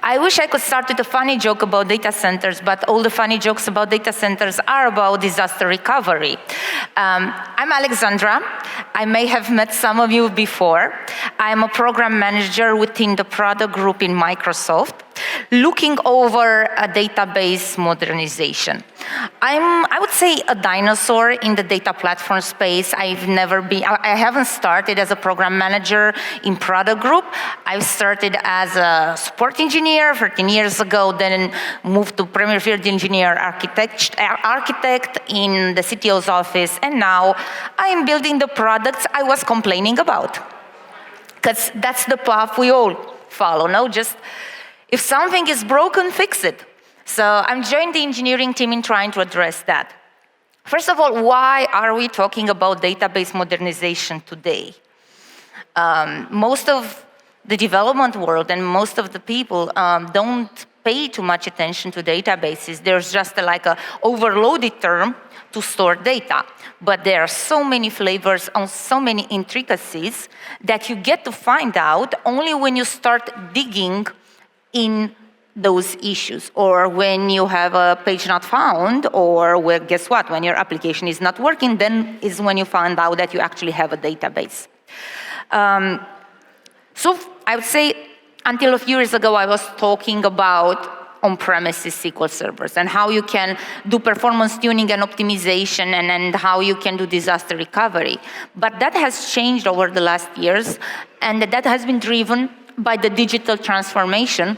I wish I could start with a funny joke about data centers, but all the funny jokes about data centers are about disaster recovery. I'm Alexandra. I may have met some of you before. I'm a program manager within the product group in Microsoft, looking over a database modernization. I would say a dinosaur in the data platform space. I haven't started as a program manager in product group. I've started as a support engineer 13 years ago, then moved to premier field engineer architect in the CTO's office, and now I am building the products I was complaining about. Because that's the path we all follow, no? Just if something is broken, fix it. So I'm joining the engineering team in trying to address that. First of all, why are we talking about database modernization today? Most of the development world and most of the people don't pay too much attention to databases. There's just like a overloaded term to store data. But there are so many flavors and so many intricacies that you get to find out only when you start digging in those issues, or when you have a page not found, or where, guess what, when your application is not working, then is when you find out that you actually have a database. So I would say until a few years ago, I was talking about on-premises SQL servers and how you can do performance tuning and optimization and how you can do disaster recovery. But that has changed over the last years, and that has been driven by the digital transformation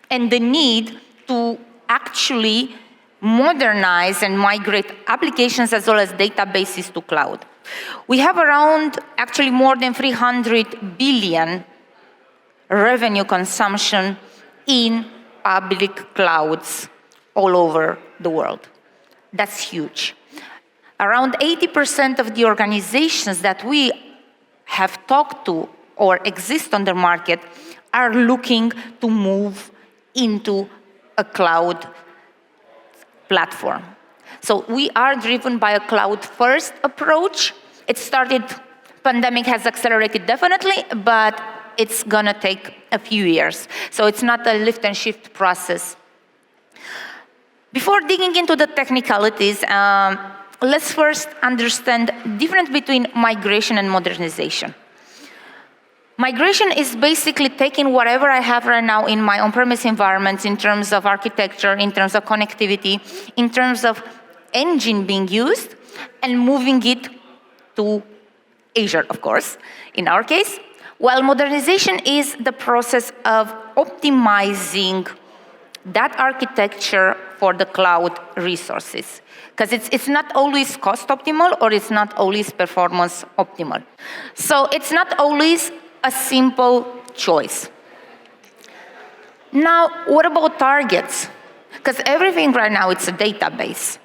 and the need to actually modernize and migrate applications as well as databases to cloud. We have around, actually more than 300 billion revenue consumption in public clouds all over the world. That's huge. Around 80% of the organizations that we have talked to or exist on the market are looking to move into a cloud platform. So we are driven by a cloud-first approach. It started, pandemic has accelerated definitely, but it's gonna take a few years. So it's not a lift and shift process. Before digging into the technicalities, let's first understand the difference between migration and modernization. Migration is basically taking whatever I have right now in my on-premise environments in terms of architecture, in terms of connectivity, in terms of engine being used, and moving it to Azure, of course, in our case. While modernization is the process of optimizing that architecture for the cloud resources. Because it's not always cost optimal or it's not always performance optimal. So it's not always a simple choice. Now, what about targets? Because everything right now, it's a database.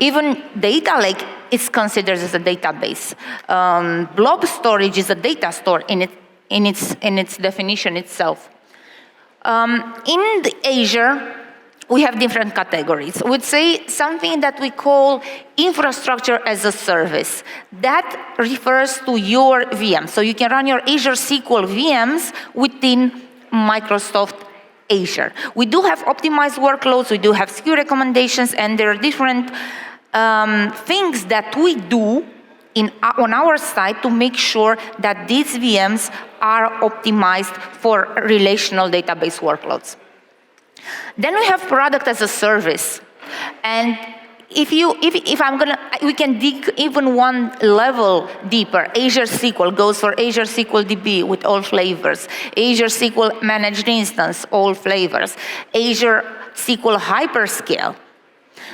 Even data lake is considered as a database. Blob storage is a data store in its definition itself. In the Azure, we have different categories. We would say something that we call infrastructure as a service. That refers to your VM. So you can run your Azure SQL VMs within Microsoft Azure. We do have optimized workloads, we do have SKU recommendations, and there are different things that we do on our side to make sure that these VMs are optimized for relational database workloads. Then we have product as a service. And we can dig even one level deeper. Azure SQL goes for Azure SQL DB with all flavors. Azure SQL Managed Instance, all flavors. Azure SQL Hyperscale.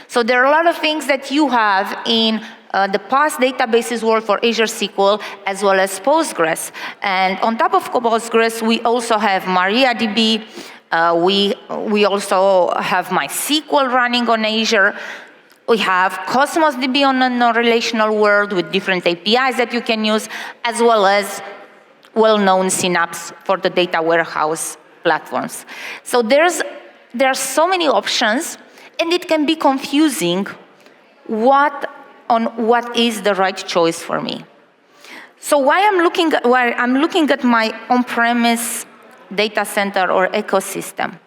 So there are a lot of things that you have in the past databases world for Azure SQL as well as Postgres. And on top of Postgres, we also have MariaDB. We also have MySQL running on Azure. We have Cosmos DB on a relational world with different APIs that you can use, as well as well-known Synapse for the data warehouse platforms. So there are so many options, and it can be confusing what is the right choice for me. So why I'm looking at my on-premise data center or ecosystem.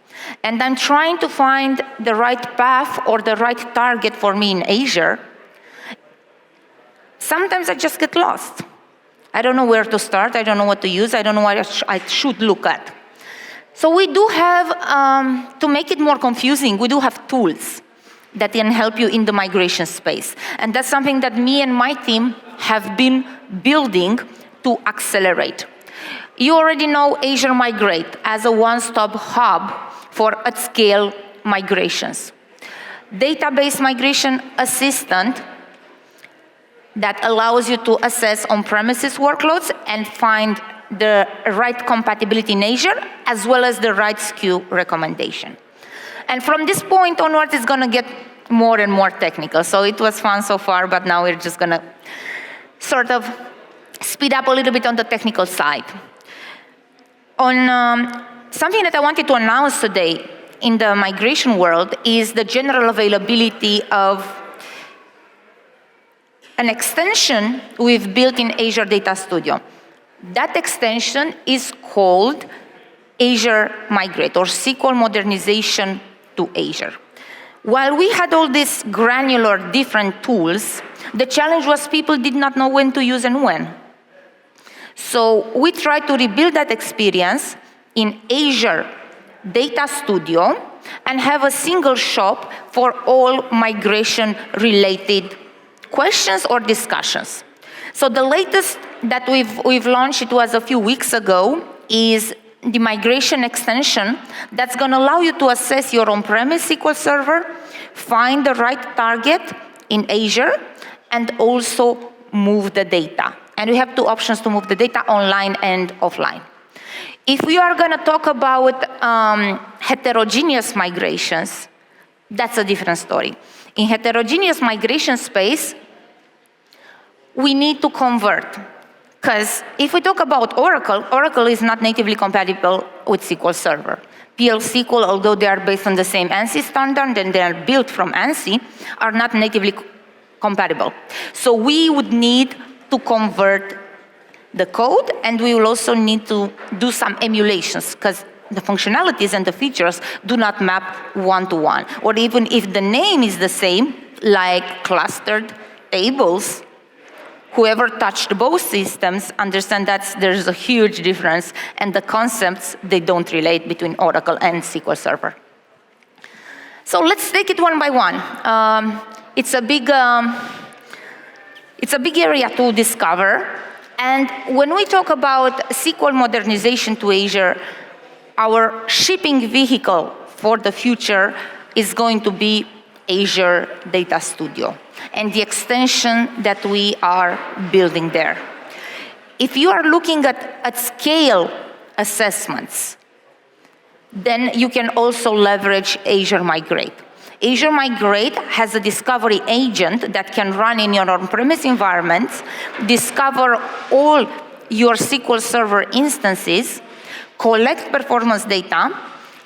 and I'm trying to find the right path or the right target for me in Azure, sometimes I just get lost. I don't know where to start, I don't know what to use, I don't know what I should look at. So we do have, to make it more confusing, we do have tools that can help you in the migration space. And that's something that me and my team have been building to accelerate. You already know Azure Migrate as a one-stop hub for at-scale migrations. Database migration assistant that allows you to assess on-premises workloads and find the right compatibility in Azure, as well as the right SKU recommendation. And from this point onwards, it's going to get more and more technical. So it was fun so far, but now we're just going to sort of speed up a little bit on the technical side. On something that I wanted to announce today in the migration world is the general availability of an extension we've built in Azure Data Studio. That extension is called Azure Migrate, or SQL Modernization to Azure. While we had all these granular different tools, the challenge was people did not know when to use and when. So we tried to rebuild that experience in Azure Data Studio and have a single shop for all migration-related questions or discussions. So the latest that we've launched, it was a few weeks ago, is the migration extension that's going to allow you to assess your on-premise SQL Server, find the right target in Azure, and also move the data. And we have two options to move the data, online and offline. If we are going to talk about heterogeneous migrations, that's a different story. In heterogeneous migration space, we need to convert. Because if we talk about Oracle, Oracle is not natively compatible with SQL Server. PL SQL, although they are based on the same ANSI standard and they are built from ANSI, are not natively compatible. So we would need to convert the code, and we will also need to do some emulations, because the functionalities and the features do not map one-to-one. Or even if the name is the same, like clustered tables, whoever touched both systems understand that there's a huge difference, and the concepts, they don't relate between Oracle and SQL Server. So let's take it one by one. It's a big area to discover. And when we talk about SQL modernization to Azure, our shipping vehicle for the future is going to be Azure Data Studio and the extension that we are building there. If you are looking at scale assessments, then you can also leverage Azure Migrate. Azure Migrate has a discovery agent that can run in your on-premise environments, discover all your SQL Server instances, collect performance data,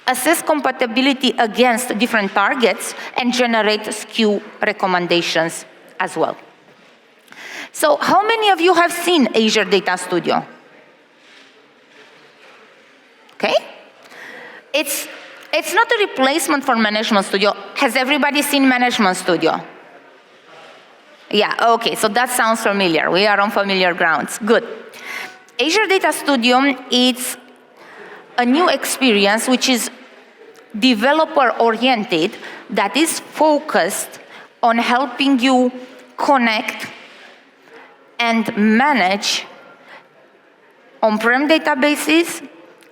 assess compatibility against different targets, and generate SKU recommendations as well. So how many of you have seen Azure Data Studio? Okay. It's not a replacement for Management Studio. Has everybody seen Management Studio? Yeah, okay, so that sounds familiar. We are on familiar grounds. Good. Azure Data Studio, it's a new experience which is developer-oriented, that is focused on helping you connect and manage on-prem databases,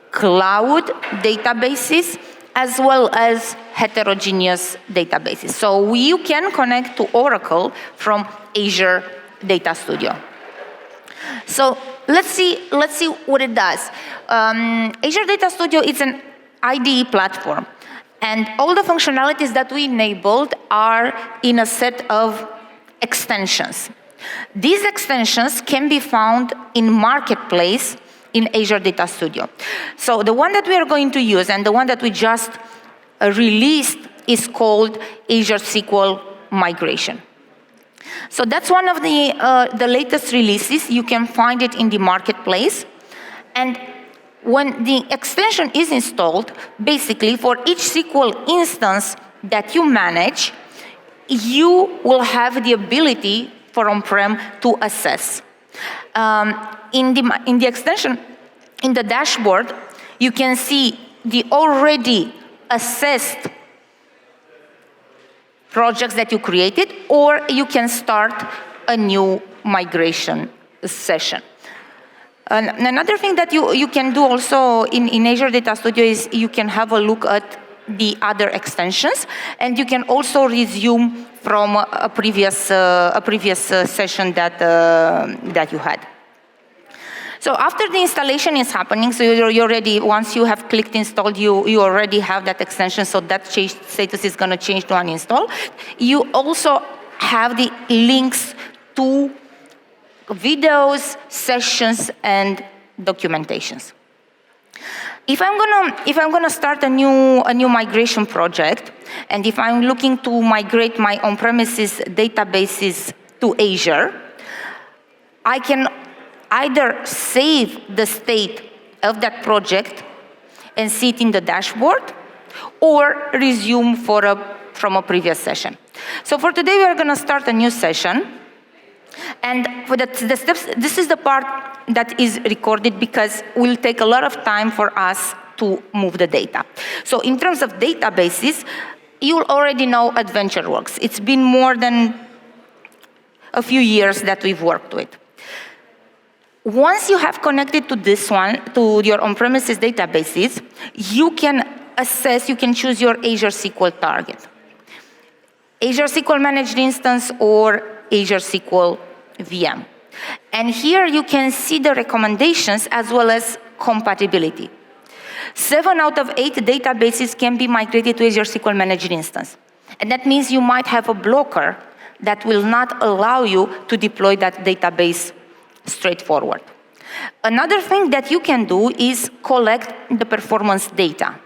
cloud databases, as well as heterogeneous databases. So you can connect to Oracle from Azure Data Studio. So let's see what it does. Azure Data Studio is an IDE platform, and all the functionalities that we enabled are in a set of extensions. These extensions can be found in Marketplace in Azure Data Studio. So the one that we are going to use and the one that we just released is called Azure SQL Migration. So that's one of the latest releases. You can find it in the Marketplace. And when the extension is installed, basically for each SQL instance that you manage, you will have the ability for on-prem to assess. In the extension, in the dashboard, you can see the already assessed projects that you created, or you can start a new migration session. Another thing that you can do also in Azure Data Studio is you can have a look at the other extensions, and you can also resume from a previous session that you had. So after the installation is happening, so you already, once you have clicked install, you already have that extension, so that status is going to change to uninstall. You also have the links to videos, sessions, and documentations. If I'm gonna start a new migration project, and if I'm looking to migrate my on-premises databases to Azure, I can either save the state of that project and see it in the dashboard, or resume from a previous session. So for today, we are going to start a new session. And for the steps, this is the part that is recorded because it will take a lot of time for us to move the data. So in terms of databases, you already know AdventureWorks. It's been more than a few years that we've worked with. Once you have connected to this one, to your on-premises databases, you can assess, you can choose your Azure SQL target. Azure SQL Managed Instance or Azure SQL VM. And here you can see the recommendations as well as compatibility. 7 out of 8 databases can be migrated to Azure SQL Managed Instance. And that means you might have a blocker that will not allow you to deploy that database straightforward. Another thing that you can do is collect the performance data.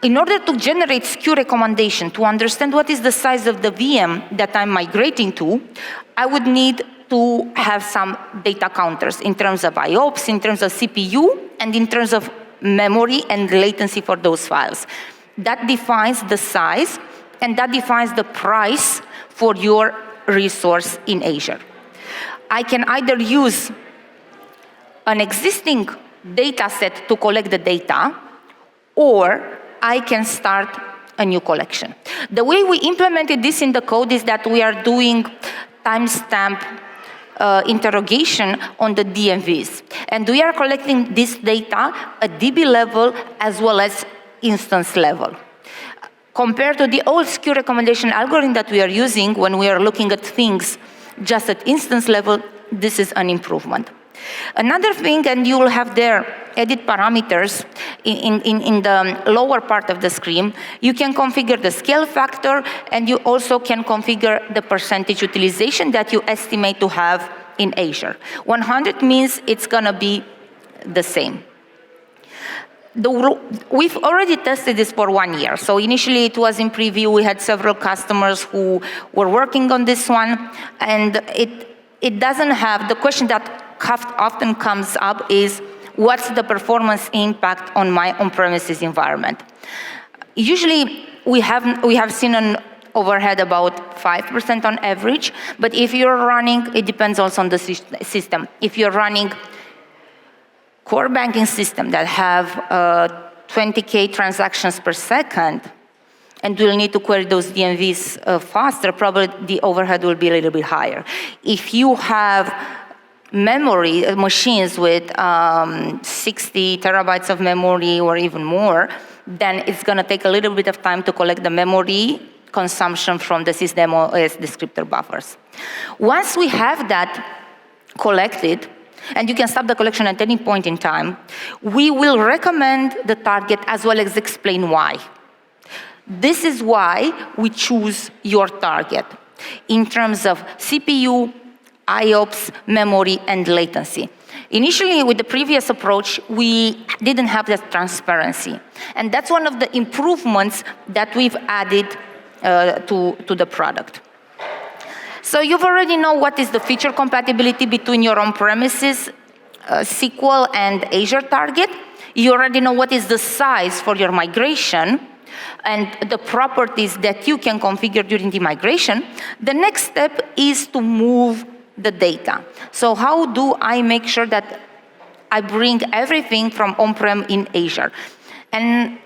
In order to generate SKU recommendation, to understand what is the size of the VM that I'm migrating to, I would need to have some data counters in terms of IOPS, in terms of CPU, and in terms of memory and latency for those files. That defines the size, and that defines the price for your resource in Azure. I can either use an existing data set to collect the data, or I can start a new collection. The way we implemented this in the code is that we are doing timestamp interrogation on the DMVs. And we are collecting this data at DB level as well as instance level. Compared to the old SKU recommendation algorithm that we are using when we are looking at things just at instance level, this is an improvement. Another thing, and you will have there edit parameters in the lower part of the screen, you can configure the scale factor, and you also can configure the percentage utilization that you estimate to have in Azure. 100 means it's going to be the same. We've already tested this for 1 year. So initially it was in preview. We had several customers who were working on this one, and it doesn't have, the question that often comes up is, what's the performance impact on my on-premises environment? Usually we have seen an overhead about 5% on average, but if you're running, it depends also on the system. If you're running core banking system that have 20K transactions per second, and will need to query those DMVs faster, probably the overhead will be a little bit higher. If you have memory machines with 60 terabytes of memory or even more, then it's going to take a little bit of time to collect the memory consumption from the sysdemo descriptor buffers. Once we have that collected, and you can stop the collection at any point in time, we will recommend the target as well as explain why. This is why we choose your target in terms of CPU, IOPS, memory, and latency. Initially, with the previous approach, we didn't have that transparency. And that's one of the improvements that we've added to the product. So you've already know what is the feature compatibility between your on-premises SQL and Azure target. You already know what is the size for your migration and the properties that you can configure during the migration. The next step is to move the data. So how do I make sure that I bring everything from on-prem in Azure? And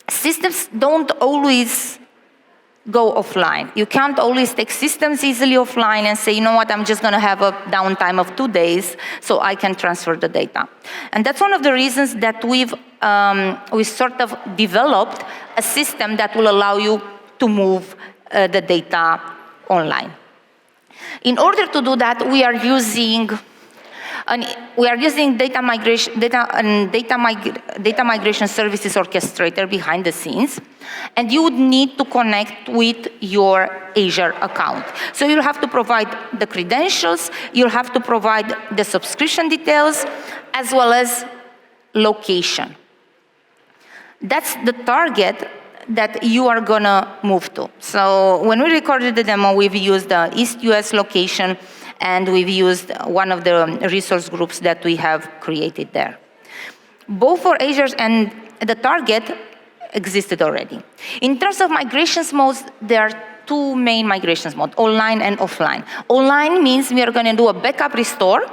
systems don't always go offline. You can't always take systems easily offline and say, you know what, I'm just going to have a downtime of 2 days so I can transfer the data. And that's one of the reasons that we sort of developed a system that will allow you to move the data online. In order to do that, we are using data migration services orchestrator behind the scenes, and you would need to connect with your Azure account. So you'll have to provide the credentials, you'll have to provide the subscription details, as well as location. That's the target that you are gonna move to. So when we recorded the demo, we've used the East US location, and we've used one of the resource groups that we have created there. Both for Azure and the target existed already. In terms of migrations modes, there are two main migrations modes, online and offline. Online means we are going to do a backup restore,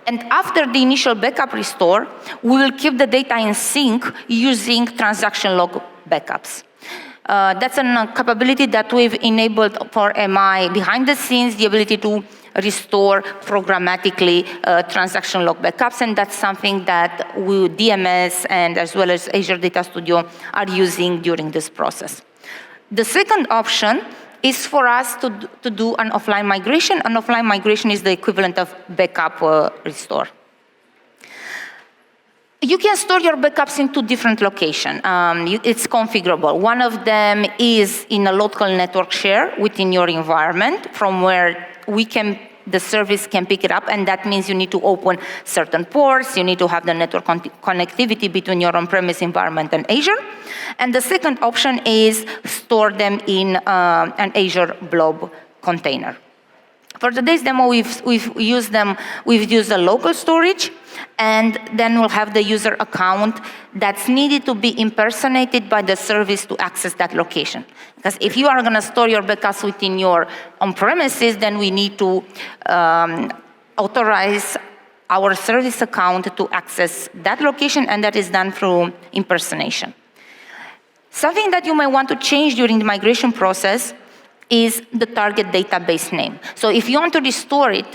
and after the initial backup restore, we will keep the data in sync using transaction log backups. That's a capability that we've enabled for MI behind the scenes, the ability to restore programmatically transaction log backups, and that's something that we, DMS and as well as Azure Data Studio, are using during this process. The second option is for us to do an offline migration. An offline migration is the equivalent of backup restore. You can store your backups in two different locations. It's configurable. One of them is in a local network share within your environment, from where the service can pick it up, and that means you need to open certain ports, you need to have the network connectivity between your on-premise environment and Azure. And the second option is store them in an Azure Blob container. For today's demo, we've used a local storage, and then we'll have the user account that's needed to be impersonated by the service to access that location. Because if you are going to store your backups within your on-premises, then we need to authorize our service account to access that location, and that is done through impersonation. Something that you may want to change during the migration process is the target database name. So if you want to restore it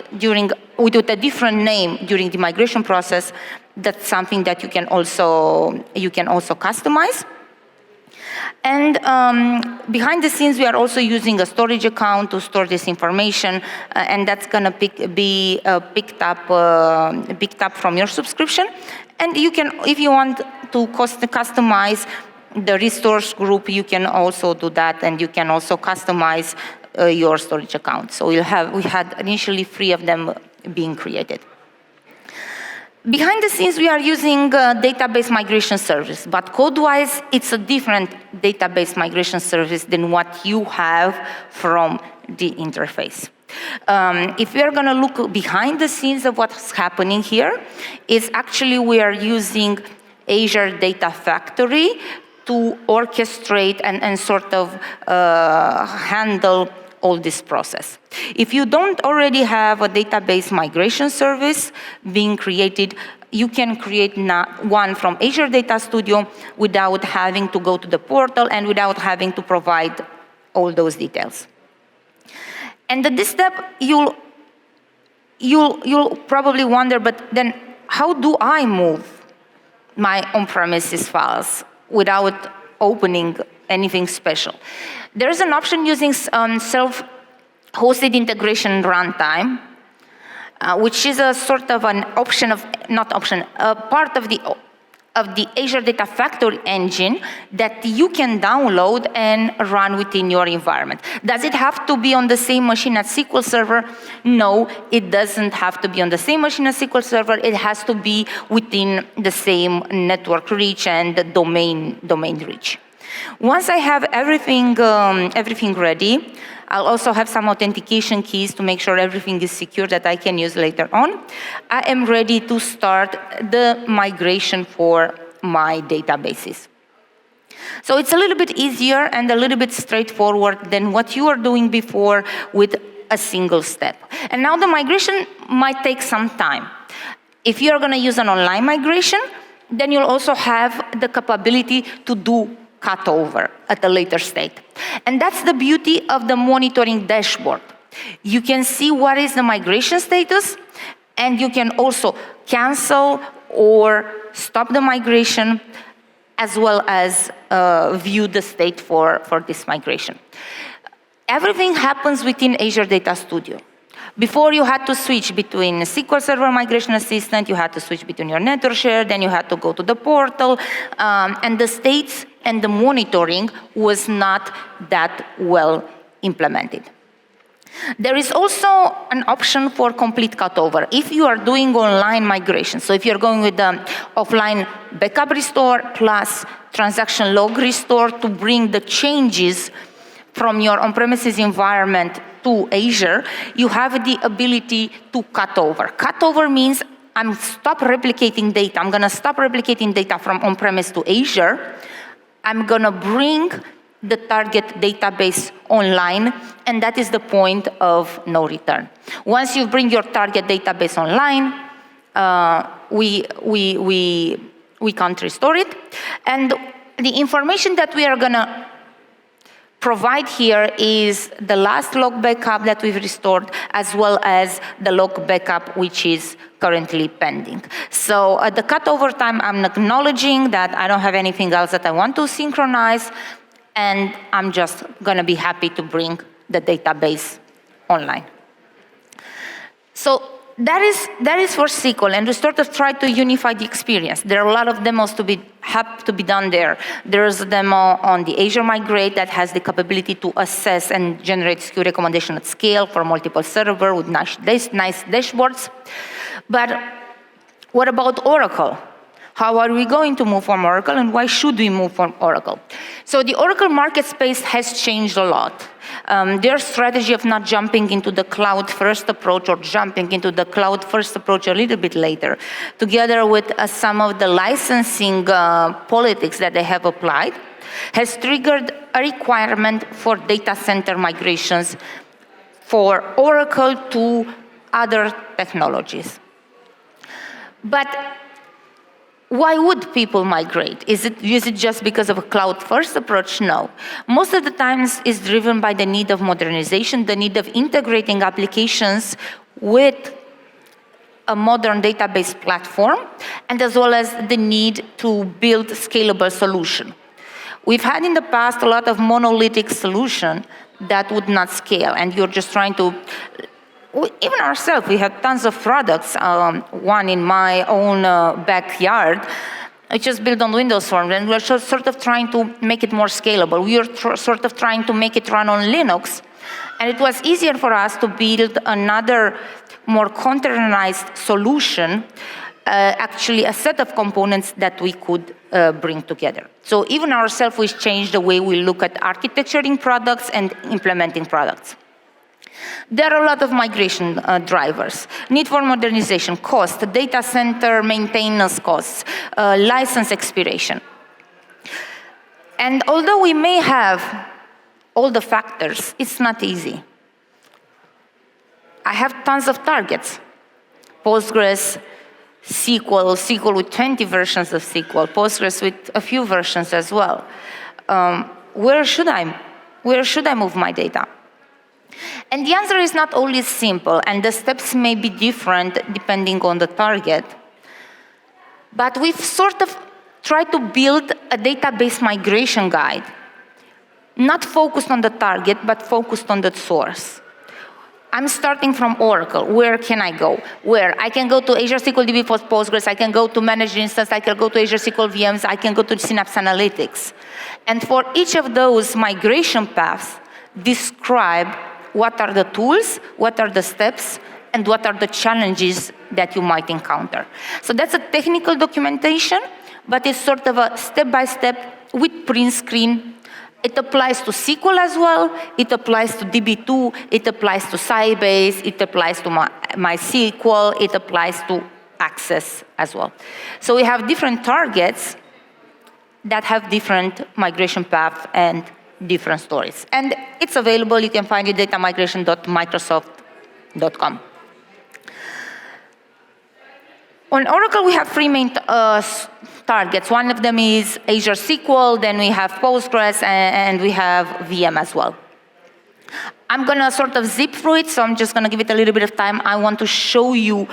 with a different name during the migration process, that's something that you can also customize. And behind the scenes, we are also using a storage account to store this information, and that's going to be picked up from your subscription. And you can, if you want to customize the resource group, you can also do that, and you can also customize your storage account. So we had initially 3 of them being created. Behind the scenes, we are using a database migration service, but code-wise, it's a different database migration service than what you have from the interface. If we are going to look behind the scenes of what's happening here, is actually we are using Azure Data Factory to orchestrate and sort of handle all this process. If you don't already have a database migration service being created, you can create one from Azure Data Studio without having to go to the portal and without having to provide all those details. And at this step, you'll probably wonder, but then how do I move my on-premises files without opening anything special? There's an option using self-hosted integration runtime, which is a sort of an option of, part of the Azure Data Factory engine that you can download and run within your environment. Does it have to be on the same machine as SQL Server? No, it doesn't have to be on the same machine as SQL Server. It has to be within the same network reach and the domain reach. Once I have everything ready, I'll also have some authentication keys to make sure everything is secure that I can use later on. I am ready to start the migration for my databases. So it's a little bit easier and a little bit straightforward than what you were doing before with a single step. And now the migration might take some time. If you're going to use an online migration, then you'll also have the capability to do cutover at a later state. And that's the beauty of the monitoring dashboard. You can see what is the migration status, and you can also cancel or stop the migration, as well as view the state for this migration. Everything happens within Azure Data Studio. Before, you had to switch between SQL Server Migration Assistant, you had to switch between your network share, then you had to go to the portal, and the states and the monitoring was not that well implemented. There is also an option for complete cutover. If you are doing online migration, so if you're going with the offline backup restore plus transaction log restore to bring the changes from your on-premises environment to Azure, you have the ability to cut over. Cut over means I'm stop replicating data. I'm going to stop replicating data from on-premise to Azure. I'm going to bring the target database online, and that is the point of no return. Once you bring your target database online, we can't restore it. And the information that we are going to provide here is the last log backup that we've restored, as well as the log backup which is currently pending. So at the cutover time, I'm acknowledging that I don't have anything else that I want to synchronize, and I'm just going to be happy to bring the database online. So that is for SQL, and we sort of try to unify the experience. There are a lot of demos have to be done there. There's a demo on the Azure Migrate that has the capability to assess and generate SQL recommendation at scale for multiple server with nice dashboards. But what about Oracle? How are we going to move from Oracle, and why should we move from Oracle? So the Oracle market space has changed a lot. Their strategy of not jumping into the cloud-first approach or jumping into the cloud-first approach a little bit later, together with some of the licensing politics that they have applied, has triggered a requirement for data center migrations for Oracle to other technologies. But why would people migrate? Is it just because of a cloud-first approach? No. Most of the times it's driven by the need of modernization, the need of integrating applications with a modern database platform, and as well as the need to build scalable solution. We've had in the past a lot of monolithic solution that would not scale, and you're just trying to even ourselves, we have tons of products. One in my own backyard, which is built on Windows Forms, and we're sort of trying to make it more scalable. We are sort of trying to make it run on Linux, and it was easier for us to build another more containerized solution, actually a set of components that we could bring together. So even ourselves, we changed the way we look at architecturing products and implementing products. There are a lot of migration drivers. Need for modernization, cost, data center maintenance costs, license expiration. And although we may have all the factors, it's not easy. I have tons of targets. Postgres, SQL with 20 versions of SQL, Postgres with a few versions as well. Where should I move my data? And the answer is not always simple, and the steps may be different depending on the target. But we've sort of tried to build a database migration guide, not focused on the target, but focused on the source. I'm starting from Oracle. Where can I go? Where? I can go to Azure SQL DB for Postgres, I can go to Managed Instance, I can go to Azure SQL VMs, I can go to Synapse Analytics. And for each of those migration paths, describe what are the tools, what are the steps, and what are the challenges that you might encounter. So that's a technical documentation, but it's sort of a step-by-step with print screen. It applies to SQL as well, it applies to DB2, it applies to Sybase, it applies to MySQL, it applies to Access as well. So we have different targets that have different migration paths and different stories. And it's available, you can find it at datamigration.microsoft.com. On Oracle, we have three main targets. One of them is Azure SQL, then we have Postgres, and we have VM as well. I'm going to sort of zip through it, so I'm just going to give it a little bit of time. I want to show you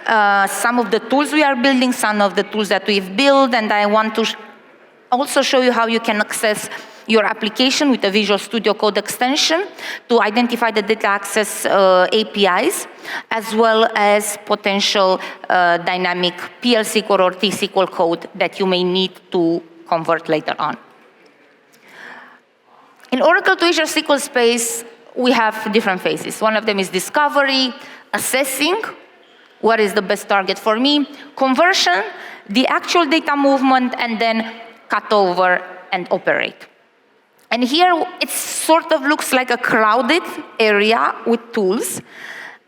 some of the tools we are building, some of the tools that we've built, and I want to also show you how you can access your application with a Visual Studio Code extension to identify the data access APIs, as well as potential dynamic PL SQL or T SQL code that you may need to convert later on. In Oracle to Azure SQL space, we have different phases. One of them is discovery, assessing, what is the best target for me, conversion, the actual data movement, and then cut over and operate. And here, it sort of looks like a crowded area with tools,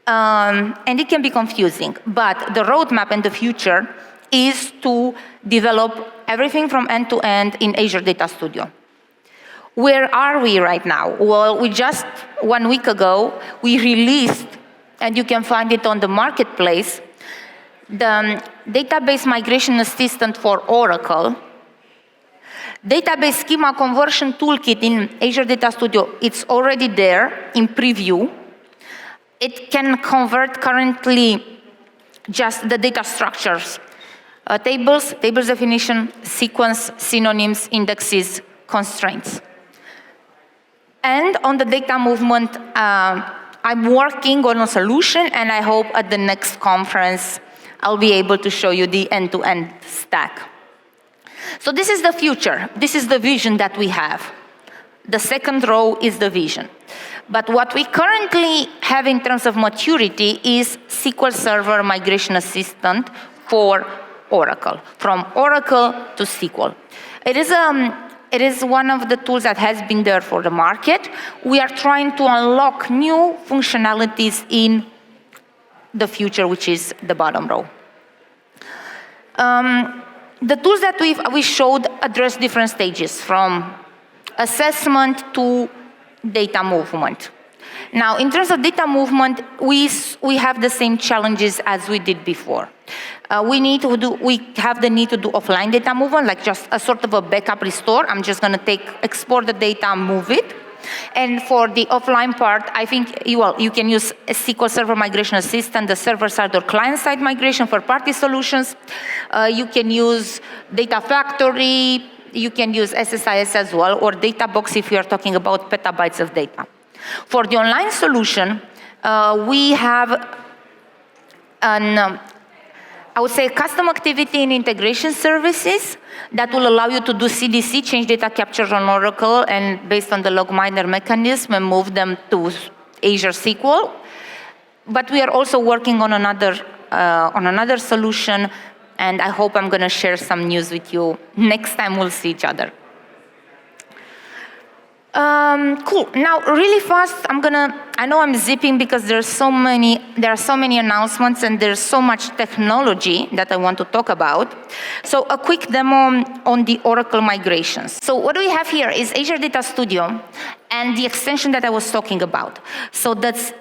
and it can be confusing. But the roadmap in the future is to develop everything from end to end in Azure Data Studio. Where are we right now? Well, we just 1 week ago, we released, and you can find it on the marketplace, the Database Migration Assistant for Oracle. Database Schema Conversion Toolkit in Azure Data Studio, it's already there in preview. It can convert currently just the data structures, tables definition, sequence, synonyms, indexes, constraints. And on the data movement, I'm working on a solution, and I hope at the next conference, I'll be able to show you the end-to-end stack. So this is the future. This is the vision that we have. The second row is the vision. But what we currently have in terms of maturity is SQL Server Migration Assistant for Oracle, from Oracle to SQL. It is one of the tools that has been there for the market. We are trying to unlock new functionalities in the future, which is the bottom row. The tools that we showed address different stages, from assessment to data movement. Now, in terms of data movement, we have the same challenges as we did before. We have the need to do offline data movement, like just a sort of a backup restore. I'm just going to export the data and move it. And for the offline part, I think you can use a SQL Server Migration Assistant, the server-side or client-side migration for party solutions. You can use Data Factory. You can use SSIS as well, or Databox if you are talking about petabytes of data. For the online solution, we have I would say custom activity and integration services that will allow you to do CDC, change data capture on Oracle, and based on the log miner mechanism, and move them to Azure SQL. But we are also working on another solution, and I hope I'm going to share some news with you next time we'll see each other. Cool. Now, really fast, I know I'm zipping because there are so many announcements and there's so much technology that I want to talk about. So a quick demo on the Oracle migrations. So what we have here is Azure Data Studio and the extension that I was talking about. So that's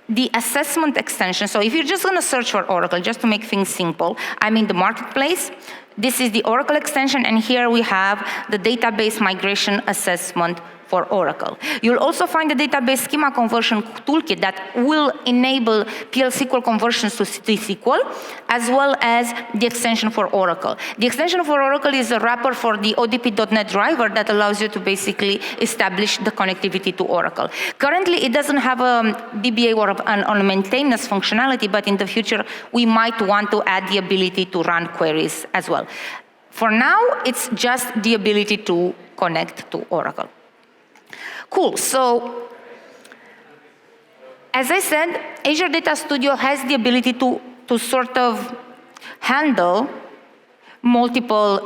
the assessment extension. So if you're just going to search for Oracle, just to make things simple, I'm in the marketplace. This is the Oracle extension, and here we have the database migration assessment for Oracle. You'll also find the database schema conversion toolkit that will enable PL SQL conversions to T SQL, as well as the extension for Oracle. The extension for Oracle is a wrapper for the ODP.NET driver that allows you to basically establish the connectivity to Oracle. Currently, it doesn't have a DBA or an maintenance functionality, but in the future, we might want to add the ability to run queries as well. For now, it's just the ability to connect to Oracle. Cool, so as I said, Azure Data Studio has the ability to sort of handle multiple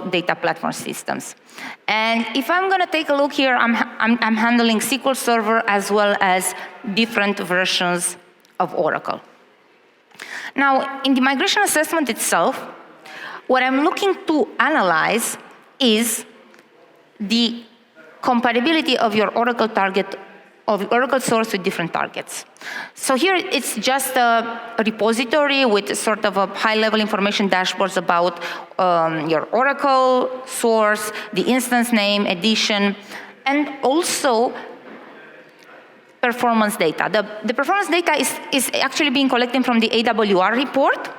data platform systems. And if I'm going to take a look here, I'm handling SQL Server as well as different versions of Oracle. Now, in the migration assessment itself, What I'm looking to analyze is the compatibility of your Oracle target, of Oracle source with different targets. So here it's just a repository with sort of a high-level information dashboards about your Oracle source, the instance name, edition, and also performance data. The performance data is actually being collected from the AWR report,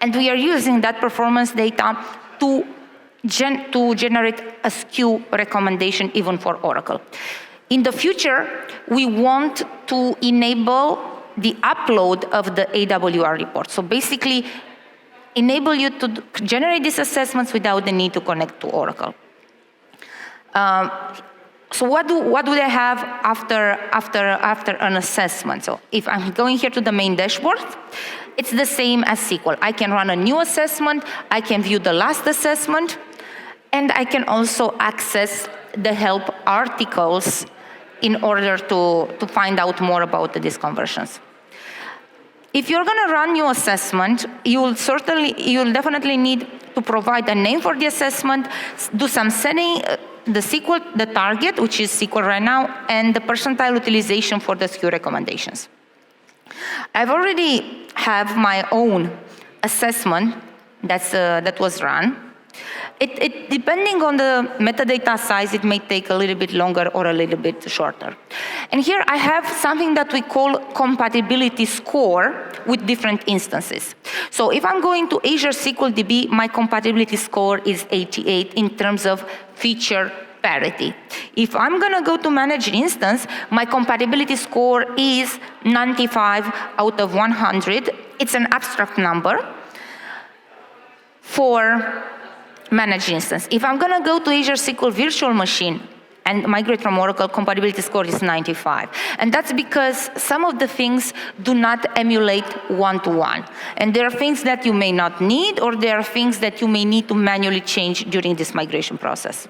and we are using that performance data to generate a SKU recommendation even for Oracle. In the future, we want to enable the upload of the AWR report. So basically, enable you to generate these assessments without the need to connect to Oracle. So what do they have after an assessment? So if I'm going here to the main dashboard, it's the same as SQL. I can run a new assessment, I can view the last assessment, and I can also access the help articles in order to find out more about these conversions. If you're going to run new assessment, you'll definitely need to provide a name for the assessment, do some setting, the SQL, the target, which is SQL right now, and the percentile utilization for the SKU recommendations. I've already have my own assessment that was run. Depending on the metadata size, it may take a little bit longer or a little bit shorter. And here I have something that we call compatibility score with different instances. So if I'm going to Azure SQL DB, my compatibility score is 88 in terms of feature parity. If I'm going to go to managed instance, my compatibility score is 95 out of 100. It's an abstract number for managed instance. If I'm going to go to Azure SQL Virtual Machine and migrate from Oracle, compatibility score is 95. And that's because some of the things do not emulate one-to-one. And there are things that you may not need, or there are things that you may need to manually change during this migration process.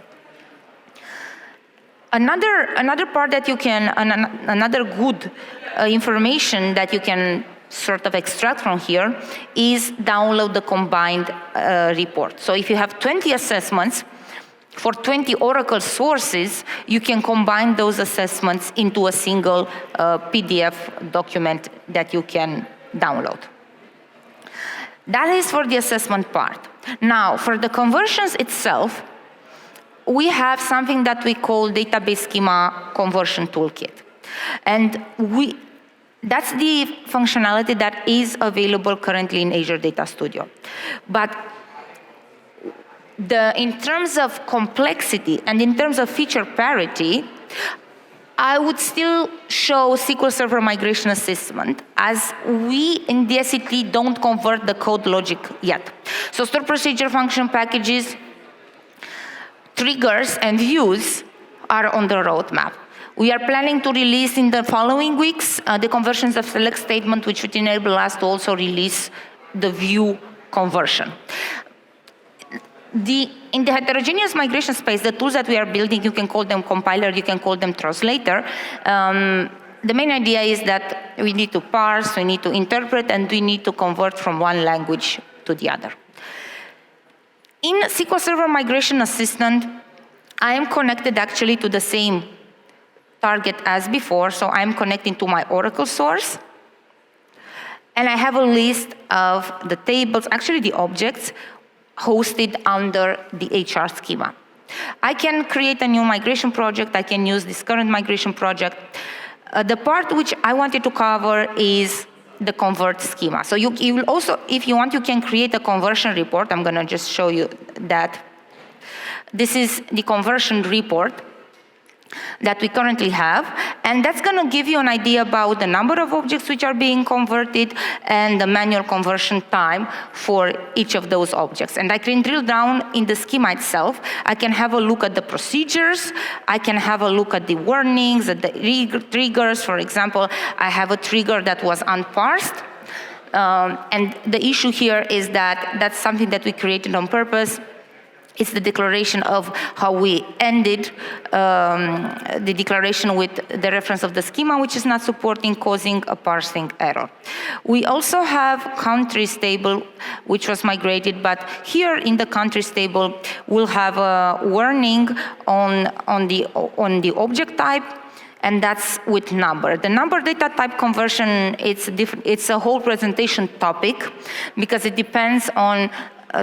Another part that you can, another good information that you can sort of extract from here is download the combined report. So if you have 20 assessments for 20 Oracle sources, you can combine those assessments into a single PDF document that you can download. That is for the assessment part. Now, for the conversions itself, we have something that we call database schema conversion toolkit. And that's the functionality that is available currently in Azure Data Studio. But in terms of complexity and in terms of feature parity, I would still show SQL Server Migration Assessment, as we in DSCT don't convert the code logic yet. So store procedure function packages, triggers, and views are on the roadmap. We are planning to release in the following weeks the conversions of select statement, which would enable us to also release the view conversion. In the heterogeneous migration space, the tools that we are building, you can call them compiler, you can call them translator. The main idea is that we need to parse, we need to interpret, and we need to convert from one language to the other. In SQL Server Migration Assistant, I am connected actually to the same target as before, so I'm connecting to my Oracle source. And I have a list of the tables, actually the objects, hosted under the HR schema. I can create a new migration project, I can use this current migration project. The part which I wanted to cover is the convert schema. So you will also, if you want, you can create a conversion report. I'm gonna just show you that. This is the conversion report that we currently have, and that's going to give you an idea about the number of objects which are being converted and the manual conversion time for each of those objects. And I can drill down in the schema itself. I can have a look at the procedures. I can have a look at the warnings, at the triggers. For example, I have a trigger that was unparsed. And the issue here is that that's something that we created on purpose. It's the declaration of how we ended the declaration with the reference of the schema, which is not supporting, causing a parsing error. We also have countries table, which was migrated, but here in the countries table, we'll have a warning on the object type, and that's with number. The number data type conversion, it's a whole presentation topic because it depends on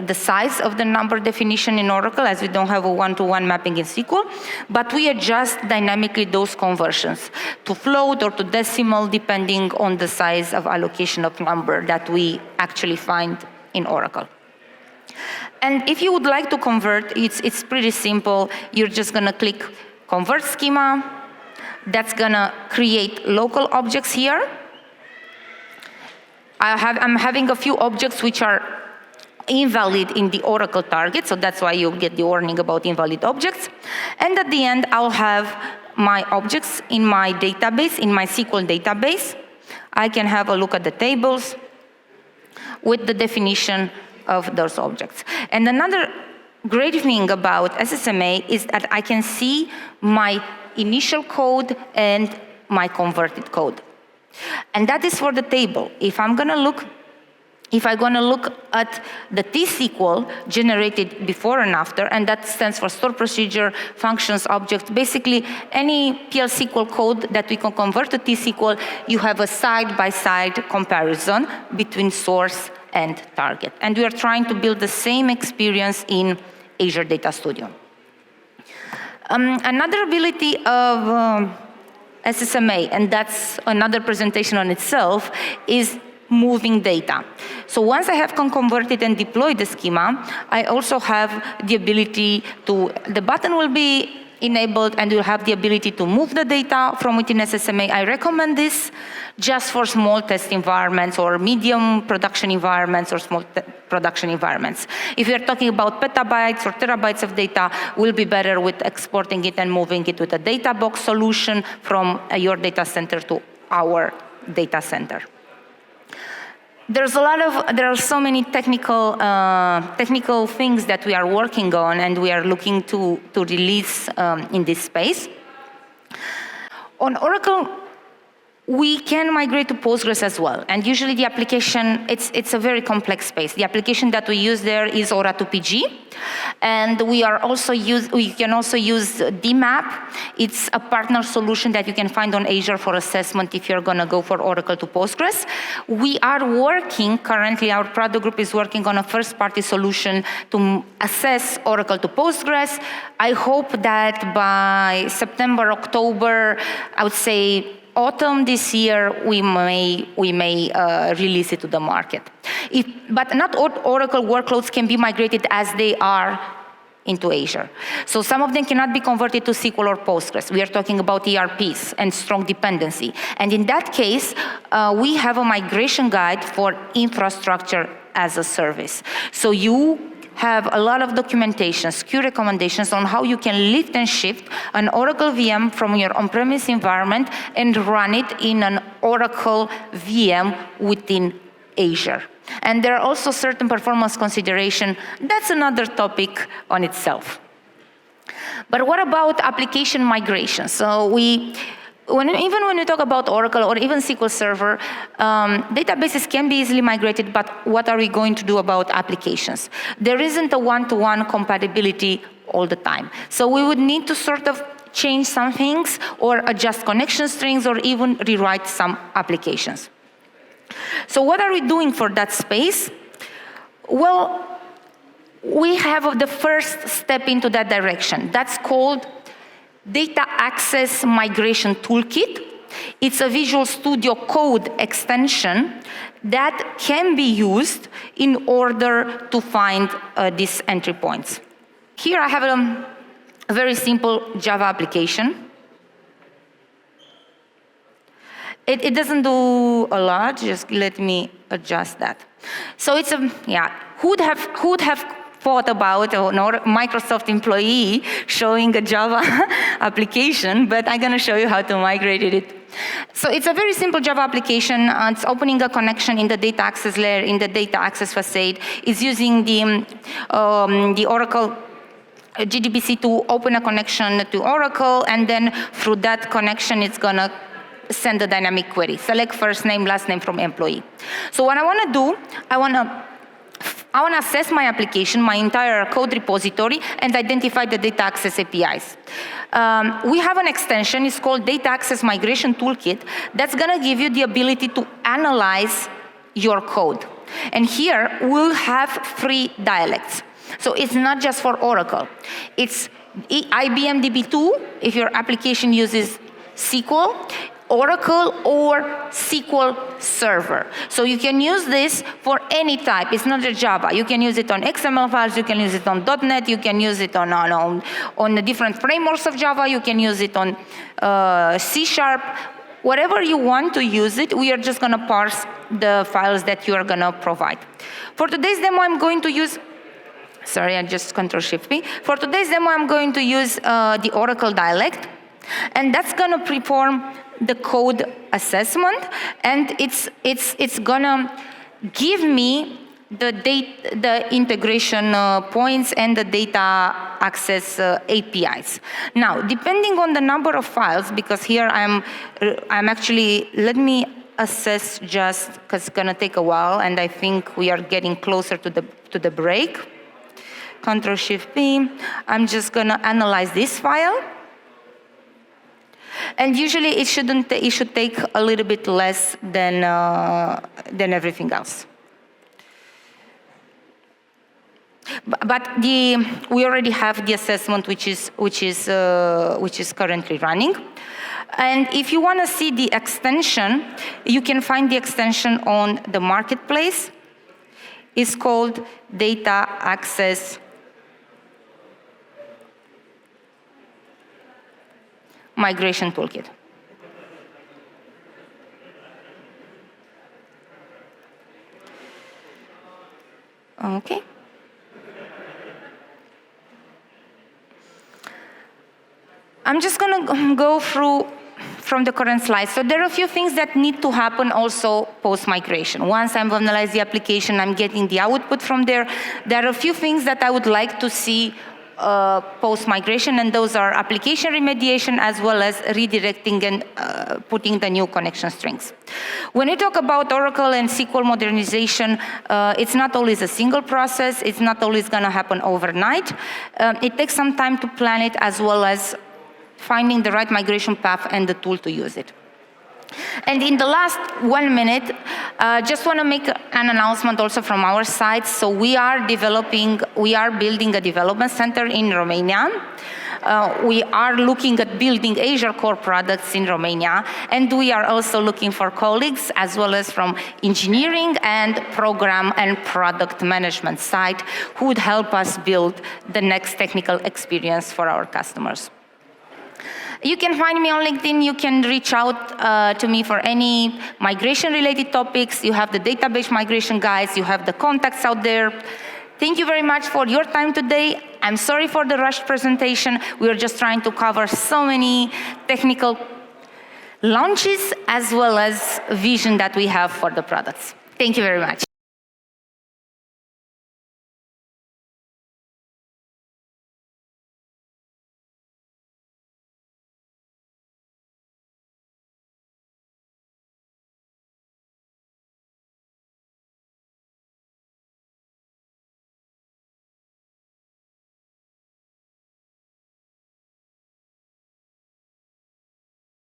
the size of the number definition in Oracle, as we don't have a one-to-one mapping in SQL, but we adjust dynamically those conversions to float or to decimal depending on the size of allocation of number that we actually find in Oracle. And if you would like to convert, it's pretty simple. You're just gonna click Convert Schema. That's gonna create local objects here. I'm having a few objects which are invalid in the Oracle target, so that's why you get the warning about invalid objects. And at the end, I'll have my objects in my database, in my SQL database. I can have a look at the tables with the definition of those objects. And another great thing about SSMA is that I can see my initial code and my converted code. And that is for the table. If I'm gonna look at the T-SQL generated before and after, and that stands for store procedure, functions, objects, basically any PL SQL code that we can convert to T-SQL, you have a side-by-side comparison between source and target. And we are trying to build the same experience in Azure Data Studio. Another ability of SSMA, and that's another presentation on itself, is moving data. So once I have converted and deployed the schema, I also have the ability to, the button will be enabled and you'll have the ability to move the data from within SSMA. I recommend this just for small test environments or medium production environments or small production environments. If you're talking about petabytes or terabytes of data, we'll be better with exporting it and moving it with a data box solution from your data center to our data center. There are so many technical things that we are working on and we are looking to release in this space. On Oracle, we can migrate to Postgres as well. And usually the application, it's a very complex space. The application that we use there is Ora2PG. And we can also use DMAP. It's a partner solution that you can find on Azure for assessment if you're gonna go for Oracle to Postgres. We are working, currently our product group is working on a first-party solution to assess Oracle to Postgres. I hope that by September, October, I would say autumn this year, we may release it to the market. But not all Oracle workloads can be migrated as they are into Azure. So some of them cannot be converted to SQL or Postgres. We are talking about ERPs and strong dependency. And in that case, we have a migration guide for infrastructure as a service. So you have a lot of documentation, SKU recommendations on how you can lift and shift an Oracle VM from your on-premise environment and run it in an Oracle VM within Azure. And there are also certain performance considerations. That's another topic on itself. But what about application migration? So even when we talk about Oracle or even SQL Server, databases can be easily migrated, but what are we going to do about applications? There isn't a one-to-one compatibility all the time. So we would need to sort of change some things or adjust connection strings or even rewrite some applications. So what are we doing for that space? Well, we have the first step into that direction. That's called Data Access Migration Toolkit. It's a Visual Studio Code extension that can be used in order to find these entry points. Here I have a very simple Java application. It doesn't do a lot, just let me adjust that. So it's who'd have thought about a Microsoft employee showing a Java application, but I'm gonna show you how to migrate it. So it's a very simple Java application. It's opening a connection in the data access layer, in the data access facade. It's using the Oracle JDBC to open a connection to Oracle, and then through that connection, it's gonna send a dynamic query. Select first name, last name from employee. So what I wanna do, I wanna assess my application, my entire code repository, and identify the data access APIs. We have an extension, it's called Data Access Migration Toolkit, that's gonna give you the ability to analyze your code. And here, we'll have 3 dialects. So it's not just for Oracle. It's IBM DB2, if your application uses SQL, Oracle, or SQL Server. So you can use this for any type. It's not just Java. You can use it on XML files, you can use it on .NET, you can use it on the different frameworks of Java, you can use it on C#. Whatever you want to use it, we are just gonna parse the files that you are gonna provide. For today's demo, I'm going to use, sorry, I just Control-Shift-P. For today's demo, I'm going to use the Oracle dialect, and that's gonna perform the code assessment, and it's gonna give me the integration points and the data access APIs. Now, depending on the number of files, because here I'm actually, let me assess just, because it's gonna take a while, and I think we are getting closer to the break. Control-Shift-P, I'm just gonna analyze this file. And usually it should take a little bit less than everything else. But we already have the assessment which is currently running. And if you want to see the extension, you can find the extension on the marketplace. It's called Data Access Migration Toolkit. Okay. I'm just going to go through from the current slide. So there are a few things that need to happen also post-migration. Once I've analyzed the application, I'm getting the output from there. There are a few things that I would like to see post-migration, and those are application remediation as well as redirecting and putting the new connection strings. When we talk about Oracle and SQL modernization, it's not always a single process. It's not always going to happen overnight. It takes some time to plan it, as well as finding the right migration path and the tool to use it. And in the last 1 minute, just want to make an announcement also from our side. So we are building a development center in Romania. We are looking at building Azure core products in Romania, and we are also looking for colleagues as well as from engineering and program and product management side who would help us build the next technical experience for our customers. You can find me on LinkedIn. You can reach out to me for any migration-related topics. You have the database migration guides. You have the contacts out there. Thank you very much for your time today. I'm sorry for the rushed presentation. We are just trying to cover so many technical launches as well as vision that we have for the products. Thank you very much.